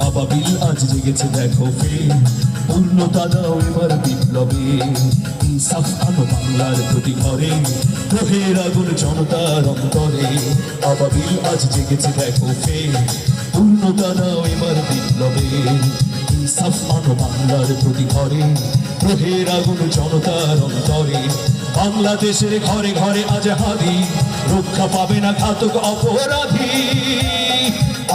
আবাবিল আজ জেগেছে দেখো ফের, পূর্ণতা দাও এবার বিপ্লবে। ইনসাফ আনো বাংলার প্রতি ঘরে, গ্রহের আগুন জনতার অন্তরে। আবাবিল আজ জেগেছে দেখো ফের, পূর্ণতা দাও এবার বিপ্লবে। ইনসাফ আনো বাংলার প্রতি ঘরে, গ্রহের আগুন জনতার অন্তরে। বাংলাদেশের ঘরে ঘরে আজ হাদি, রক্ষা পাবে না ঘাতক অপরাধী।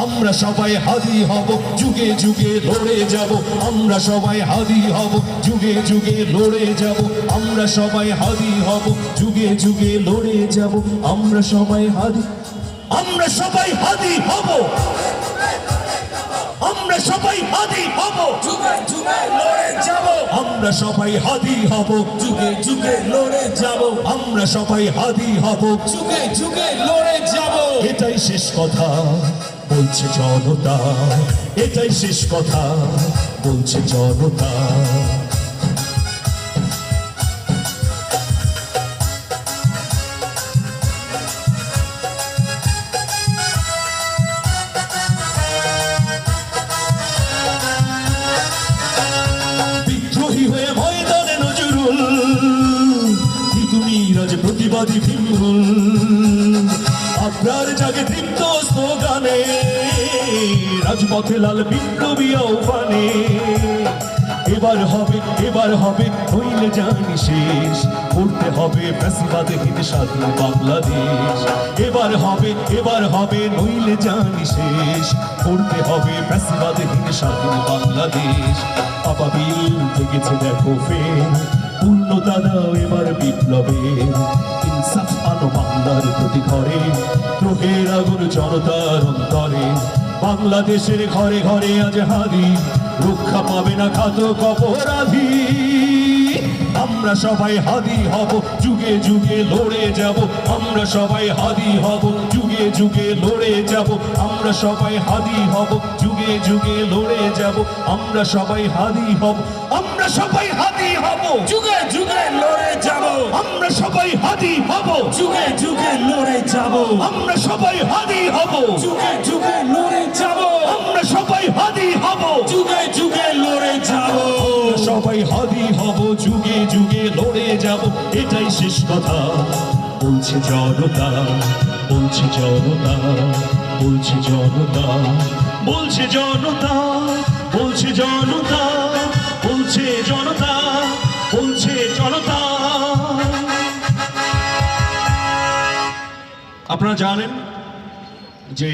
আমরা সবাই হাদি হব, যুগে যুগে লড়ে যাব। আমরা সবাই হাদি হব, যুগে যুগে লড়ে যাব। আমরা সবাই হাদি হব, যুগে যুগে লড়ে যাব। আমরা সবাই হাদি, আমরা সবাই হাদি হব, আমরা সবাই হাদি হব, যুগে যুগে লড়ে যাব। আমরা সবাই হাদি হব, যুগে যুগে লড়ে যাব। আমরা সবাই হাদি হব, যুগে যুগে লড়ে যাব। এটাই শেষ কথা বলছে জনতা, এটাই শেষ কথা বলছে জনতা। বিদ্রোহী হয়ে ময়দানে নজরুল, তুমি রাজ প্রতিবাদী ভীমরুল। আপনার জাগে তৃপ্ত স্লোগানে, রাজপথে লাল বিপ্লবী আহ্বানে। এবার হবে, এবার হবে, হইলে জানি শেষ। করতে হবে ফ্যাসিবাদহীন স্বাধীন বাংলাদেশ। এবার হবে, এবার হবে, নইলে জানি শেষ। করতে হবে ফ্যাসিবাদহীন স্বাধীন বাংলাদেশ। আবাবিল জেগেছে দেখো ফের, পূর্ণতা দাও এবার বিপ্লবে। ইনসাফ আনো বাংলার প্রতি ঘরে, গ্রহের আগুন জনতার অন্তরে। বাংলাদেশের ঘরে ঘরে আজ হাদি, রক্ষা পাবে না ঘাতক অপরাধী। আমরা সবাই হাদি হব, যুগে যুগে লড়ে যাব। আমরা সবাই হাদি হব, যুগে যুগে লড়ে যাব। আমরা সবাই হাদি হব, যুগে যুগে লড়ে যাব। আমরা সবাই হাদি হব, আমরা সবাই হাদি হব, যুগে যুগে লড়ে যাব। আমরা সবাই হাদি হব, যুগে যুগে লড়ে যাব। আমরা সবাই হাদি হব, যুগে যুগে লড়ে যাব। আমরা সবাই হাদি হব, যুগে যুগে লড়ে যাব। সবাই হাদি হব, যুগে যুগে লড়ে যাব। এটাই শেষ কথা বলছে জনতা, বলছে জনতা, বলছে জনতা, বলছে জনতা, বলছে জনতা, বলছে জনতা, বলছে জনতা। আপনারা জানেন যে